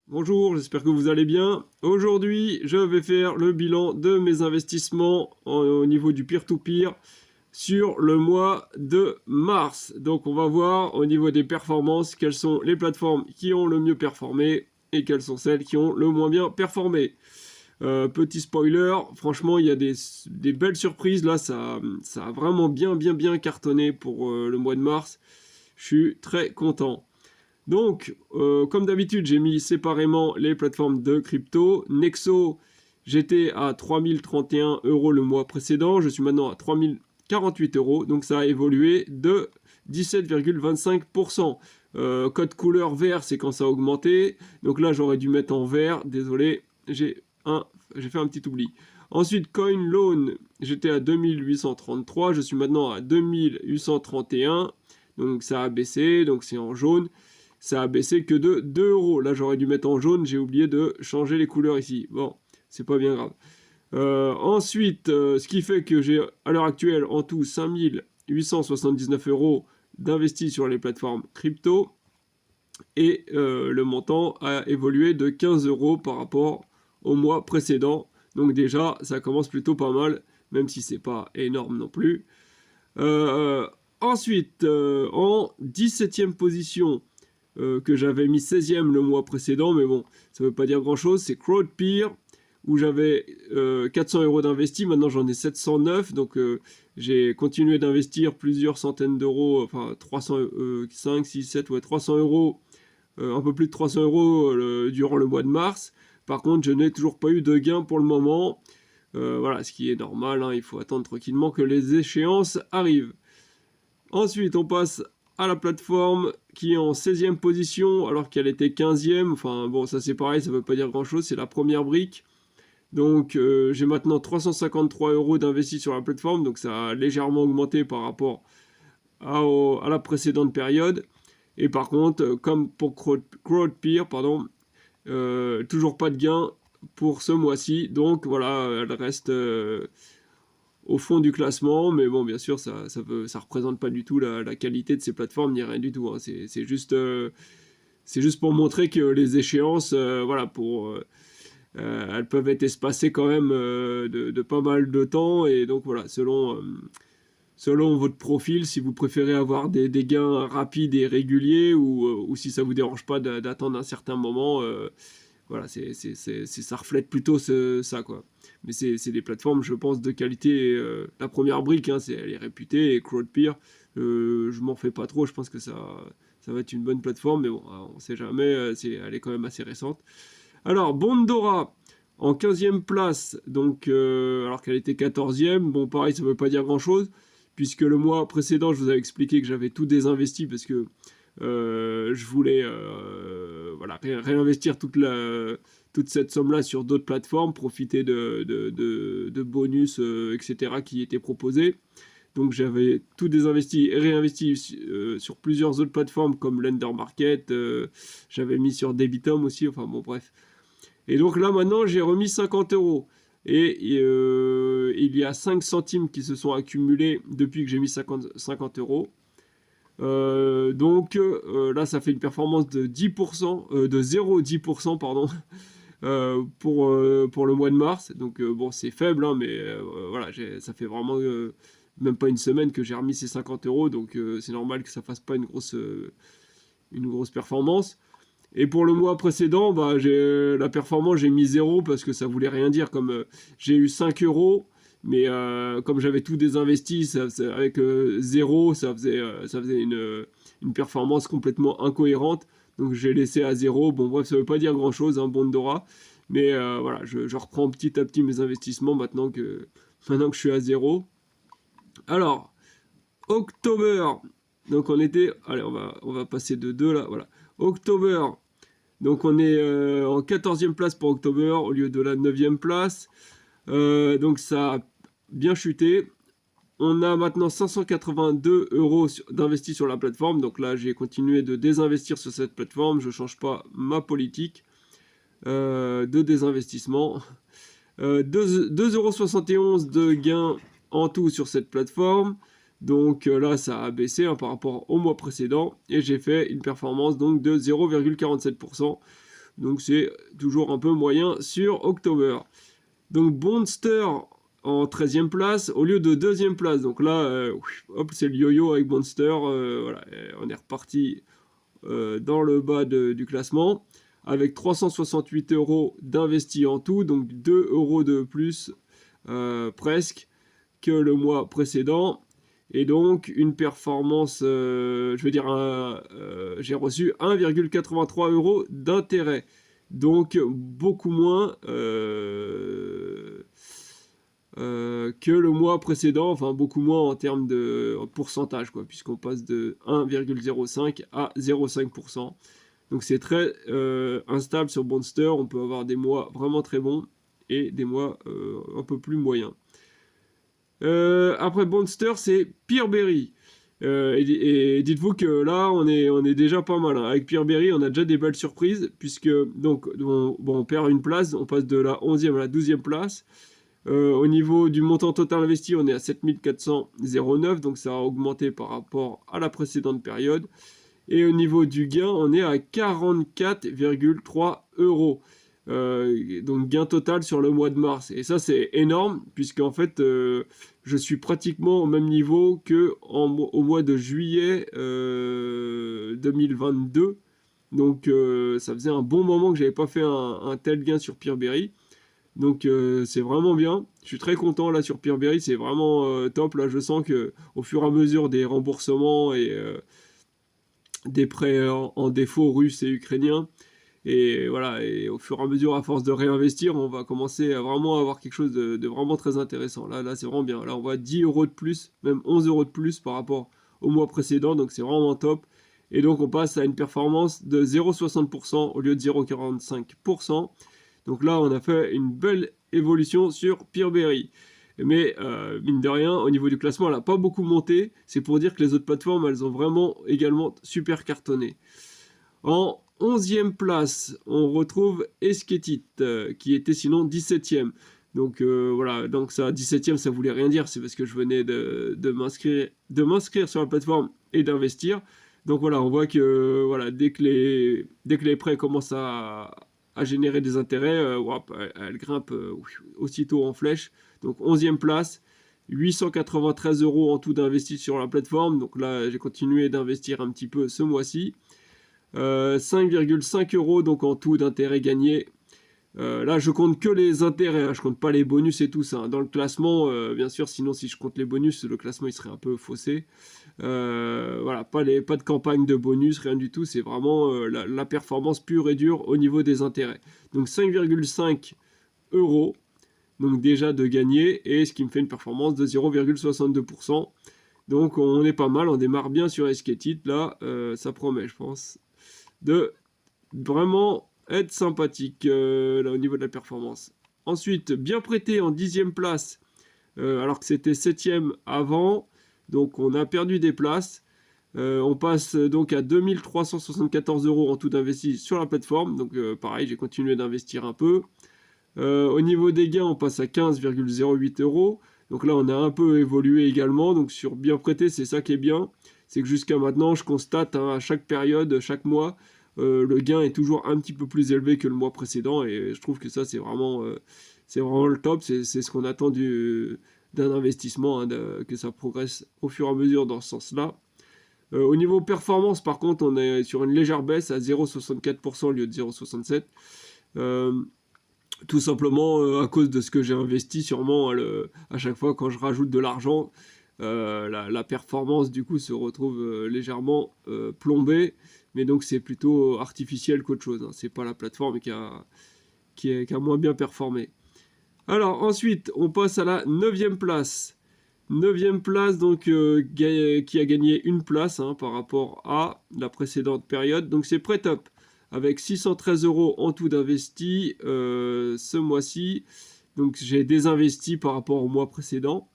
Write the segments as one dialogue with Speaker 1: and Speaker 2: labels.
Speaker 1: Bonjour, j'espère que vous allez bien. Aujourd'hui, je vais faire le bilan de mes investissements au niveau du peer-to-peer sur le mois de mars. Donc on va voir au niveau des performances quelles sont les plateformes qui ont le mieux performé et quelles sont celles qui ont le moins bien performé. Petit spoiler, franchement il y a des belles surprises. Là ça a vraiment bien cartonné pour le mois de mars. Je suis très content. Donc, comme d'habitude, j'ai mis séparément les plateformes de crypto. Nexo, j'étais à 3031 euros le mois précédent. Je suis maintenant à 3048 euros. Donc, ça a évolué de 17,25%. Code couleur vert, c'est quand ça a augmenté. Donc là, j'aurais dû mettre en vert. Désolé, j'ai fait un petit oubli. Ensuite, Coin Loan, j'étais à 2833. Je suis maintenant à 2831. Donc, ça a baissé. Donc, c'est en jaune. Ça a baissé que de 2 euros. Là, j'aurais dû mettre en jaune, j'ai oublié de changer les couleurs ici. Bon, c'est pas bien grave. Ensuite, ce qui fait que j'ai à l'heure actuelle en tout 5879 euros d'investis sur les plateformes crypto. Et le montant a évolué de 15 euros par rapport au mois précédent. Donc déjà, ça commence plutôt pas mal, même si c'est pas énorme non plus. Ensuite, en 17e position, que j'avais mis 16e le mois précédent, mais bon, ça ne veut pas dire grand-chose, c'est CrowdPeer, où j'avais 400 euros d'investi, maintenant j'en ai 709, donc j'ai continué d'investir plusieurs centaines d'euros, enfin 5, 6, 7, ouais, 300 euros, un peu plus de 300 euros durant le mois de mars. Par contre, je n'ai toujours pas eu de gain pour le moment. Voilà, ce qui est normal, hein, il faut attendre tranquillement que les échéances arrivent. Ensuite, on passe à la plateforme qui est en 16e position alors qu'elle était 15e. Enfin bon, ça c'est pareil, ça veut pas dire grand-chose, c'est la première brique. Donc j'ai maintenant 353 euros d'investis sur la plateforme, donc ça a légèrement augmenté par rapport à la précédente période. Et par contre, comme pour CrowdPeer, pardon, toujours pas de gain pour ce mois-ci. Donc voilà, elle reste au fond du classement, mais bon, bien sûr, ça représente pas du tout la qualité de ces plateformes, ni rien du tout, hein. C'est juste pour montrer que les échéances, voilà, elles peuvent être espacées quand même de pas mal de temps, et donc voilà, selon votre profil, si vous préférez avoir des gains rapides et réguliers, ou si ça vous dérange pas d'attendre un certain moment, voilà, ça reflète plutôt ça, quoi. Mais c'est des plateformes, je pense, de qualité. La première brique, hein, elle est réputée, et CrowdPeer, je m'en fais pas trop, je pense que ça va être une bonne plateforme, mais bon, on sait jamais, elle est quand même assez récente. Alors, Bondora, en 15e place, donc, alors qu'elle était 14e, bon, pareil, ça veut pas dire grand-chose, puisque le mois précédent, je vous avais expliqué que j'avais tout désinvesti, parce que je voulais voilà, réinvestir toute cette somme-là sur d'autres plateformes, profiter de bonus, etc., qui étaient proposés. Donc j'avais tout désinvesti et réinvesti sur plusieurs autres plateformes comme Lender Market, j'avais mis sur Debitum aussi, enfin bon bref. Et donc là maintenant j'ai remis 50 euros. Et il y a 5 centimes qui se sont accumulés depuis que j'ai mis 50 euros. Donc là, ça fait une performance de 10%, de 0,10%, pardon, pour le mois de mars. Donc bon, c'est faible, hein, mais voilà, ça fait vraiment même pas une semaine que j'ai remis ces 50 euros, donc c'est normal que ça fasse pas une grosse performance. Et pour le mois précédent, bah, la performance, j'ai mis 0 parce que ça voulait rien dire. Comme j'ai eu 5 euros, mais comme j'avais tout désinvesti, avec 0, ça faisait une performance complètement incohérente. Donc j'ai laissé à 0. Bon, bref, ça veut pas dire grand-chose, hein, Bondora. Mais voilà, je reprends petit à petit mes investissements maintenant que je suis à 0. Alors, October. Donc on était... Allez, on va passer de 2 là. Voilà. October. Donc on est en 14e place pour October au lieu de la 9e place. Donc ça a bien chuté. On a maintenant 582 euros d'investis sur la plateforme. Donc là, j'ai continué de désinvestir sur cette plateforme. Je ne change pas ma politique de désinvestissement. 2,71 euros de gains en tout sur cette plateforme. Donc là, ça a baissé, hein, par rapport au mois précédent. Et j'ai fait une performance donc de 0,47%. Donc c'est toujours un peu moyen sur October. Donc Bonster en 13e place au lieu de 2e place. Donc là, hop, c'est le yo-yo avec Bonster. Voilà, on est reparti dans le bas du classement avec 368 euros d'investis en tout, donc 2 euros de plus presque que le mois précédent. Et donc une performance, je veux dire, j'ai reçu 1,83 euros d'intérêt. Donc beaucoup moins que le mois précédent, enfin beaucoup moins en termes de pourcentage, quoi, puisqu'on passe de 1,05 à 0,5%. Donc c'est très instable sur Bonster, on peut avoir des mois vraiment très bons et des mois un peu plus moyens. Après Bonster, c'est Peerberry. Et dites-vous que là, on est déjà pas mal. Hein. Avec Peerberry, on a déjà des belles surprises, puisque donc, on perd une place, on passe de la 11e à la 12e place. Au niveau du montant total investi, on est à 7409, donc ça a augmenté par rapport à la précédente période. Et au niveau du gain, on est à 44,3 euros. Donc gain total sur le mois de mars. Et ça, c'est énorme, puisqu'en fait, je suis pratiquement au même niveau qu'au mois de juillet 2022. Donc ça faisait un bon moment que j'avais pas fait un tel gain sur Peerberry. Donc c'est vraiment bien. Je suis très content là sur Peerberry, c'est vraiment top. Là, je sens que au fur et à mesure des remboursements et des prêts en défaut russes et ukrainiens, et voilà, et au fur et à mesure, à force de réinvestir, on va commencer à vraiment avoir quelque chose de vraiment très intéressant. Là, c'est vraiment bien. Là, on voit 10 euros de plus, même 11 euros de plus par rapport au mois précédent, donc c'est vraiment top. Et donc on passe à une performance de 0,60% au lieu de 0,45%. Donc là, on a fait une belle évolution sur Peerberry. Mais mine de rien, au niveau du classement, elle n'a pas beaucoup monté. C'est pour dire que les autres plateformes, elles ont vraiment également super cartonné. En 11e place, on retrouve Esketit, qui était sinon 17e. Donc voilà, donc ça, 17e, ça voulait rien dire. C'est parce que je venais de m'inscrire sur la plateforme et d'investir. Donc voilà, on voit que voilà, dès que les prêts commencent à générer des intérêts, elle grimpe aussitôt en flèche. Donc 11e place, 893 euros en tout d'investis sur la plateforme. Donc là, j'ai continué d'investir un petit peu ce mois-ci. 5,5 euros donc en tout d'intérêts gagnés. Là, je compte que les intérêts, hein, je compte pas les bonus et tout ça. Hein. Dans le classement, bien sûr, sinon si je compte les bonus, le classement il serait un peu faussé. Voilà, pas de campagne de bonus, rien du tout. C'est vraiment la performance pure et dure au niveau des intérêts. Donc 5,5 euros, donc déjà de gagner, et ce qui me fait une performance de 0,62%. Donc on est pas mal, on démarre bien sur Esketit, là, ça promet, je pense, de vraiment être sympathique là, au niveau de la performance. Ensuite, bien prêté en 10e place, alors que c'était 7e avant, donc on a perdu des places. On passe donc à 2374 euros en tout d'investi sur la plateforme, donc pareil, j'ai continué d'investir un peu. Au niveau des gains, on passe à 15,08 euros. Donc là, on a un peu évolué également. Donc sur bien prêté, c'est ça qui est bien. C'est que jusqu'à maintenant, je constate hein, à chaque période, chaque mois, le gain est toujours un petit peu plus élevé que le mois précédent. Et je trouve que ça, c'est vraiment le top. C'est ce qu'on attend d'un investissement, hein, que ça progresse au fur et à mesure dans ce sens-là. Au niveau performance, par contre, on est sur une légère baisse à 0,64% au lieu de 0,67%. Tout simplement à cause de ce que j'ai investi sûrement à chaque fois quand je rajoute de l'argent, la performance du coup se retrouve légèrement plombée, mais donc c'est plutôt artificiel qu'autre chose, hein. C'est pas la plateforme qui a moins bien performé. Alors ensuite on passe à la 9e place. 9e place donc qui a gagné une place hein, par rapport à la précédente période, donc c'est PrêtUp avec 613 euros en tout d'investi ce mois-ci. Donc j'ai désinvesti par rapport au mois précédent.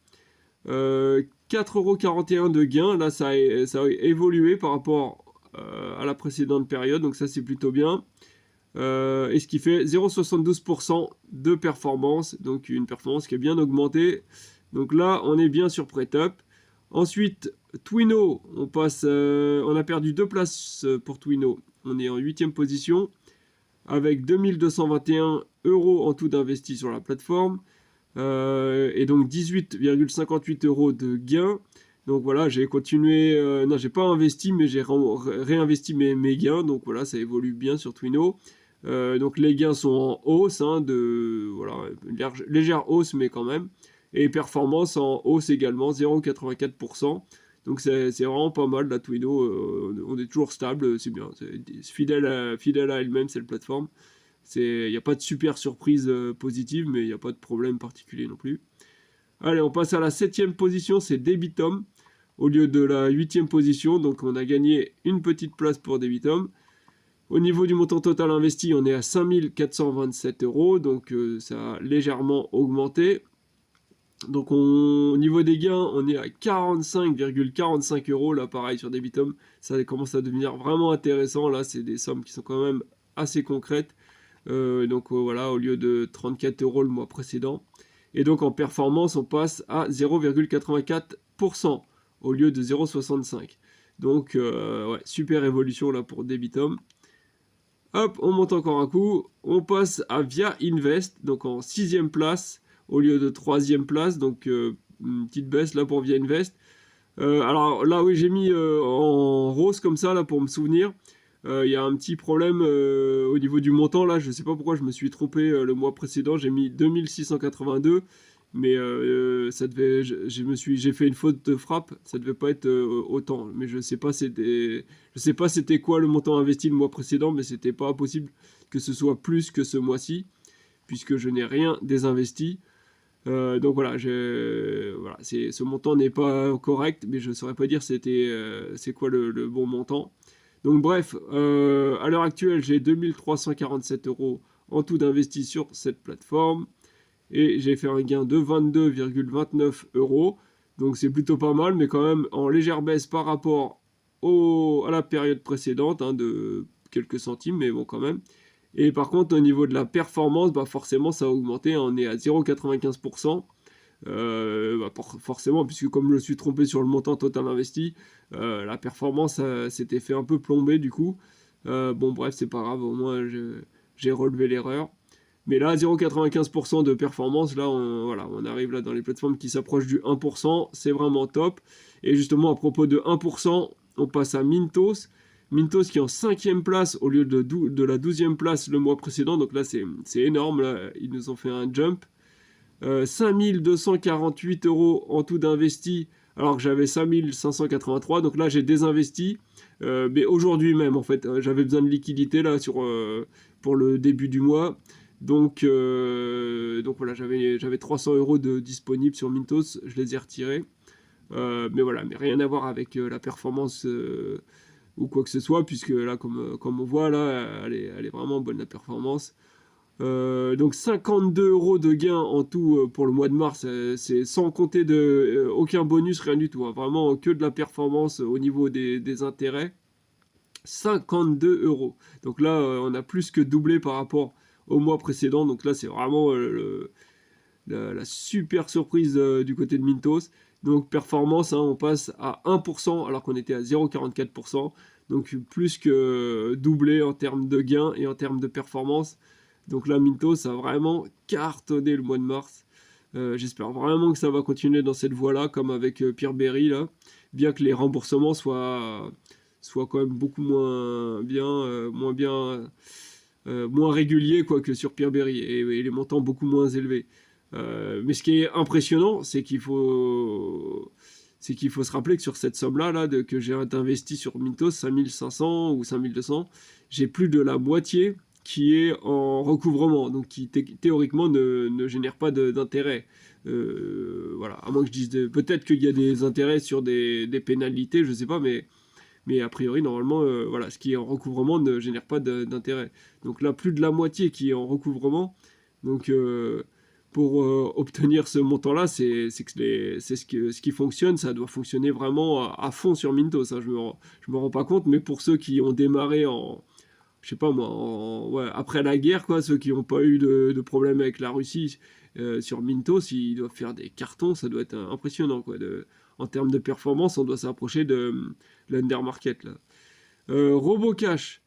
Speaker 1: 4,41 euros de gain. Là, ça a évolué par rapport à la précédente période. Donc ça, c'est plutôt bien. Et ce qui fait 0,72% de performance. Donc une performance qui est bien augmentée. Donc là, on est bien sur PrêtUp. Ensuite, Twino, on a perdu 2 places pour Twino. On est en 8e position. avec 2221 € en tout d'investi sur la plateforme, et donc 18,58 € de gains. Donc voilà, j'ai continué, non, j'ai pas investi, mais j'ai réinvesti mes gains. Donc voilà, ça évolue bien sur Twino. Donc les gains sont en hausse, hein, voilà, légère hausse, mais quand même. Et performance en hausse également, 0,84%. Donc c'est vraiment pas mal la Twino. On est toujours stable, c'est bien. C'est fidèle à elle-même, cette plateforme. Il n'y a pas de super surprise positive, mais il n'y a pas de problème particulier non plus. Allez, on passe à la 7e position, c'est Debitum, au lieu de la 8e position. Donc on a gagné une petite place pour Debitum. Au niveau du montant total investi, on est à 5427 €, donc ça a légèrement augmenté. Donc au niveau des gains, on est à 45,45 €, là pareil sur Debitum. Ça commence à devenir vraiment intéressant, là c'est des sommes qui sont quand même assez concrètes. Donc voilà, au lieu de 34 € le mois précédent. Et donc en performance, on passe à 0,84% au lieu de 0,65. Donc ouais, super évolution là pour Debitum. Hop, on monte encore un coup. On passe à Via Invest, donc en 6e place au lieu de 3e place. Donc une petite baisse là pour Via Invest. Alors là, oui, j'ai mis en rose comme ça là pour me souvenir. Il y a un petit problème au niveau du montant là. Je sais pas pourquoi je me suis trompé le mois précédent. J'ai mis 2682. Mais ça devait, j'ai fait une faute de frappe, ça devait pas être autant. Mais je sais pas c'était quoi le montant investi le mois précédent, mais c'était pas possible que ce soit plus que ce mois-ci, puisque je n'ai rien désinvesti. Donc voilà, ce montant n'est pas correct, mais je ne saurais pas dire c'est quoi le bon montant. Donc bref, à l'heure actuelle, j'ai 2347 € en tout d'investi sur cette plateforme. Et j'ai fait un gain de 22,29 €. Donc c'est plutôt pas mal, mais quand même en légère baisse par rapport à la période précédente, hein, de quelques centimes, mais bon quand même. Et par contre, au niveau de la performance, bah forcément ça a augmenté, hein, on est à 0,95%. Forcément, puisque comme je me suis trompé sur le montant total investi, la performance s'était fait un peu plomber du coup. Bon bref, c'est pas grave, au moins j'ai relevé l'erreur. Mais là, 0,95% de performance, là, on arrive là dans les plateformes qui s'approchent du 1%, c'est vraiment top. Et justement, à propos de 1%, on passe à Mintos. Mintos qui est en 5e place au lieu de la 12e place le mois précédent. Donc là, c'est énorme. Là. Ils nous ont fait un jump. 5248 € en tout d'investi, alors que j'avais 5583. Donc là, j'ai désinvesti. Mais aujourd'hui même, en fait, j'avais besoin de liquidité là pour le début du mois. Donc voilà, j'avais 300 € de disponibles sur Mintos, je les ai retirés. Mais voilà, mais rien à voir avec la performance ou quoi que ce soit, puisque là, comme on voit, là, elle est vraiment bonne la performance. Donc 52 € de gains en tout pour le mois de mars, c'est sans compter aucun bonus, rien du tout, hein, vraiment que de la performance au niveau des intérêts. 52 €. Donc là, on a plus que doublé par rapport au mois précédent. Donc là, c'est vraiment la super surprise du côté de Mintos. Donc performance, hein, on passe à 1% alors qu'on était à 0,44%. Donc plus que doublé en termes de gains et en termes de performance. Donc là, Mintos a vraiment cartonné le mois de mars. J'espère vraiment que ça va continuer dans cette voie-là, comme avec Pierre Berry, là. Bien que les remboursements soient quand même beaucoup moins réguliers quoi, que sur Pierre Berry, et les montants beaucoup moins élevés. Mais ce qui est impressionnant, c'est qu'il faut se rappeler que sur cette somme-là, que j'ai investi sur Mintos, 5500 ou 5200, j'ai plus de la moitié qui est en recouvrement, donc qui théoriquement ne génère pas d'intérêt. Voilà, à moins que je dise peut-être qu'il y a des intérêts sur des pénalités, je sais pas, mais a priori, normalement, voilà, ce qui est en recouvrement ne génère pas d'intérêt. Donc là, plus de la moitié qui est en recouvrement. Donc pour obtenir ce montant-là, c'est ce qui fonctionne. Ça doit fonctionner vraiment à fond sur Mintos. Hein, je me rends pas compte, mais pour ceux qui ont démarré je sais pas moi, ouais, après la guerre, quoi, ceux qui n'ont pas eu de problème avec la Russie sur Mintos, ils doivent faire des cartons. Ça doit être impressionnant, quoi. En termes de performance, on doit s'approcher de l'Undermarket là. RoboCash,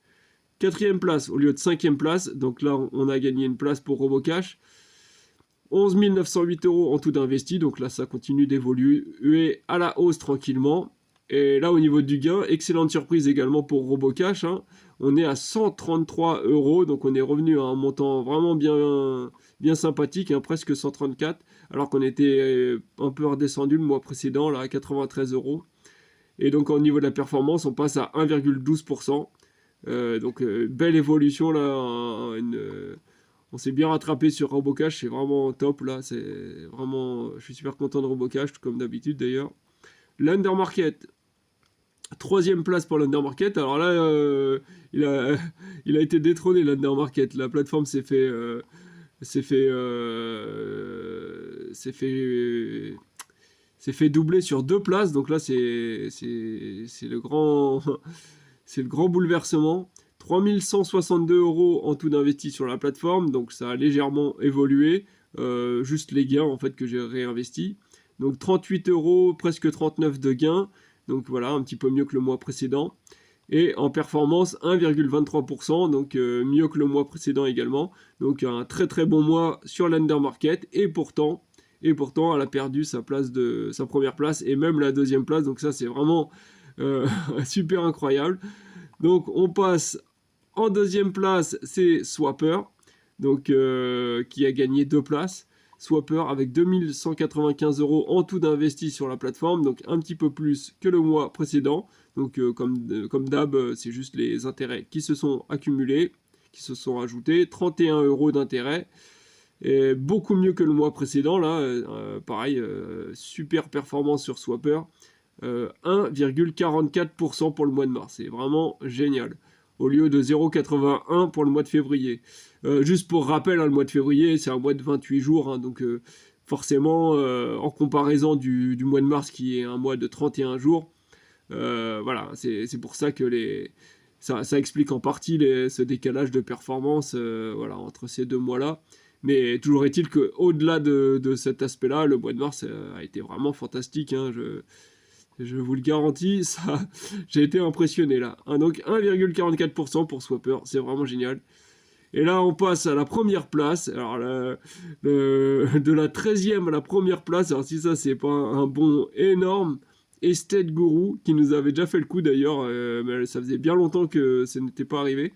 Speaker 1: 4e place au lieu de 5e place. Donc là, on a gagné une place pour RoboCash. 11 908 € en tout d'investi. Donc là, ça continue d'évoluer à la hausse tranquillement. Et là, au niveau du gain, excellente surprise également pour RoboCash, hein. On est à 133 €, donc on est revenu à un montant vraiment bien sympathique, hein, presque 134, alors qu'on était un peu redescendu le mois précédent, là, à 93 €. Et donc au niveau de la performance, on passe à 1,12%. Donc belle évolution là, on s'est bien rattrapé sur RoboCash, c'est vraiment top là, c'est vraiment, je suis super content de RoboCash, comme d'habitude d'ailleurs. L'Undermarket, 3e place pour l'Undermarket. Alors là, il a, il a été détrôné l'Undermarket. La plateforme s'est fait doubler sur 2 places. Donc là, c'est le grand, c'est le grand bouleversement. 3162 € en tout d'investi sur la plateforme. Donc ça a légèrement évolué. Juste les gains en fait que j'ai réinvesti. Donc 38 €, presque 39 de gains. Donc voilà, un petit peu mieux que le mois précédent. Et en performance, 1,23%, donc mieux que le mois précédent également. Donc un très très bon mois sur l'Undermarket. Et pourtant, elle a perdu sa première place et même la 2e place. Donc ça, c'est vraiment super incroyable. Donc on passe en 2e place, c'est Swapper, donc qui a gagné 2 places. Swapper avec 2195 € en tout d'investi sur la plateforme, donc un petit peu plus que le mois précédent. Donc comme d'hab, c'est juste les intérêts qui se sont accumulés, qui se sont ajoutés. 31 € d'intérêt, et beaucoup mieux que le mois précédent. Là, pareil, super performance sur Swapper. 1,44% pour le mois de mars, c'est vraiment génial, au lieu de 0,81 pour le mois de février. Juste pour rappel, hein, le mois de février, c'est un mois de 28 jours, hein, donc forcément, en comparaison du mois de mars, qui est un mois de 31 jours, voilà, c'est pour ça que ça explique en partie ce décalage de performance voilà, entre ces 2 mois-là. Mais toujours est-il qu'au-delà de cet aspect-là, le mois de mars a été vraiment fantastique, hein, je vous le garantis, ça, j'ai été impressionné là. Hein, donc 1,44% pour Swapper, c'est vraiment génial. Et là, on passe à la première place. Alors, de la 13e à la première place, alors si ça, c'est pas un bond énorme, Estate Guru, qui nous avait déjà fait le coup d'ailleurs, mais ça faisait bien longtemps que ça n'était pas arrivé.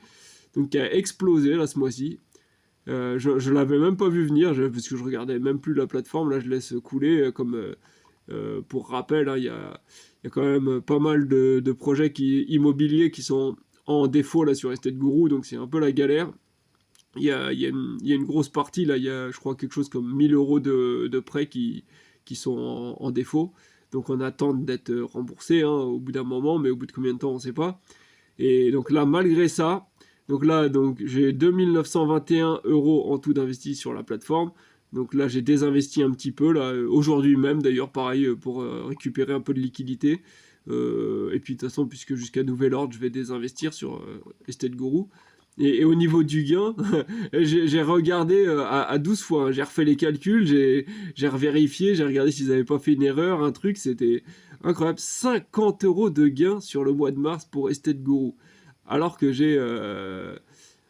Speaker 1: Donc, qui a explosé là ce mois-ci. Je l'avais même pas vu venir, parce que je regardais même plus la plateforme. Là, je laisse couler comme... pour rappel, hein, il y a quand même pas mal de projets immobiliers qui sont en défaut là sur Estate Guru, donc c'est un peu la galère. Il y a une grosse partie, là, il y a je crois quelque chose comme 1000 € de prêts qui sont en défaut. Donc on attend d'être remboursé, hein, au bout d'un moment, mais au bout de combien de temps, on ne sait pas. Et donc là, malgré ça, donc j'ai 2921 € en tout d'investi sur la plateforme. Donc là, j'ai désinvesti un petit peu, là, aujourd'hui même, d'ailleurs, pareil, pour récupérer un peu de liquidité. Et puis, de toute façon, puisque jusqu'à nouvel ordre, je vais désinvestir sur Estate Guru. Et au niveau du gain, j'ai regardé à 12 fois, hein. J'ai refait les calculs, j'ai revérifié, j'ai regardé s'ils n'avaient pas fait une erreur, un truc, c'était incroyable. 50 € de gain sur le mois de mars pour Estate Guru. Alors que j'ai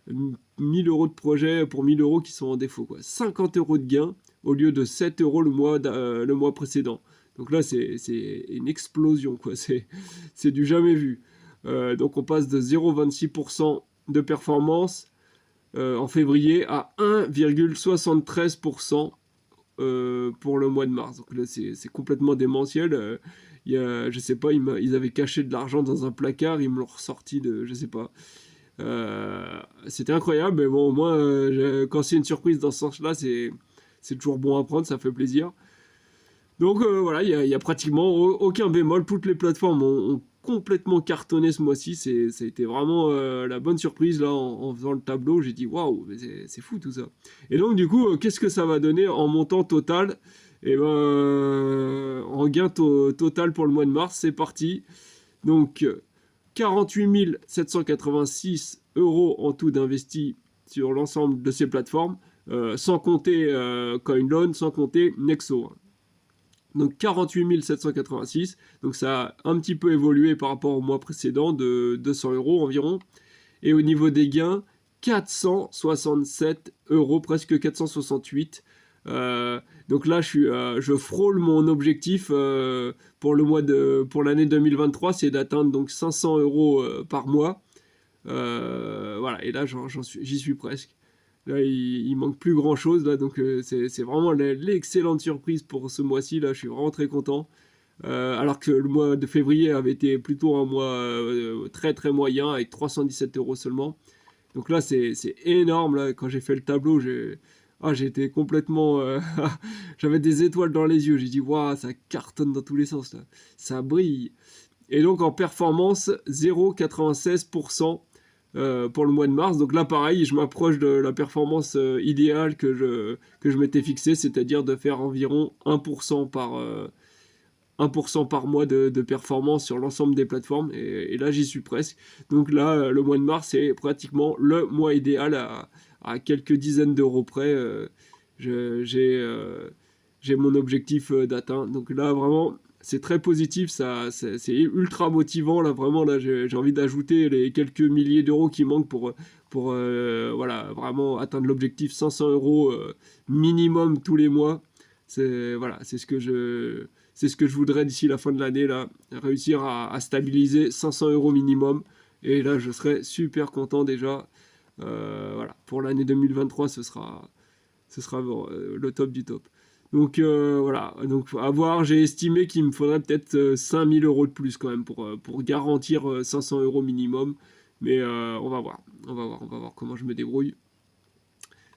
Speaker 1: 1000 € de projet pour 1000 € qui sont en défaut, quoi. 50 € de gain au lieu de 7 € le mois précédent. Donc là, c'est une explosion, quoi. C'est du jamais vu. Donc on passe de 0,26% de performance en février à 1,73% pour le mois de mars. Donc là, c'est complètement démentiel. Je sais pas, ils avaient caché de l'argent dans un placard, ils me l'ont ressorti je sais pas. C'était incroyable, mais bon, au moins, quand c'est une surprise dans ce sens-là, c'est toujours bon à prendre, ça fait plaisir. Donc voilà, il y a pratiquement aucun bémol. Toutes les plateformes ont complètement cartonné ce mois-ci. Ça a été vraiment la bonne surprise là en faisant le tableau. J'ai dit waouh, c'est fou tout ça. Et donc du coup, qu'est-ce que ça va donner en montant total? Et ben, en gain total pour le mois de mars, c'est parti. Donc 48 786 € en tout d'investi sur l'ensemble de ces plateformes, sans compter CoinLoan, sans compter Nexo. Donc 48 786, donc ça a un petit peu évolué par rapport au mois précédent de 200 € environ. Et au niveau des gains, 467 euros, presque 468. Donc là, je frôle mon objectif pour l'année 2023, c'est d'atteindre donc 500 euros par mois. Voilà, et là, j'y suis presque. Là, il manque plus grand chose là, donc c'est vraiment l'excellente surprise pour ce mois-ci. Là, je suis vraiment très content. Alors que le mois de février avait été plutôt un mois très très moyen avec 317 euros seulement. Donc là, c'est énorme. Là, quand j'ai fait le tableau, j'ai été complètement. J'avais des étoiles dans les yeux. J'ai dit, waouh, ça cartonne dans tous les sens. Là. Ça brille. Et donc en performance, 0,96% pour le mois de mars. Donc là, pareil, je m'approche de la performance idéale que je m'étais fixée, c'est-à-dire de faire environ 1% par mois de performance sur l'ensemble des plateformes. Et là, j'y suis presque. Donc là, le mois de mars, c'est pratiquement le mois idéal à quelques dizaines d'euros près. J'ai mon objectif d'atteint. Donc là, vraiment, c'est très positif. C'est ultra motivant. Là, vraiment, là, j'ai envie d'ajouter les quelques milliers d'euros qui manquent pour voilà, vraiment atteindre l'objectif 500 euros minimum tous les mois. Voilà, c'est ce que je voudrais d'ici la fin de l'année, là, réussir à stabiliser 500 euros minimum. Et là, je serai super content déjà. Voilà, pour l'année 2023, ce sera le top du top. Donc voilà, donc à voir, j'ai estimé qu'il me faudrait peut-être 5000 euros de plus quand même pour garantir 500 euros minimum. Mais on va voir, on va voir comment je me débrouille.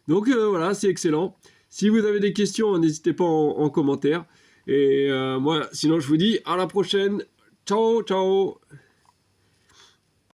Speaker 1: Donc voilà, c'est excellent. Si vous avez des questions, n'hésitez pas en commentaire. Et moi, sinon, je vous dis à la prochaine. Ciao, ciao.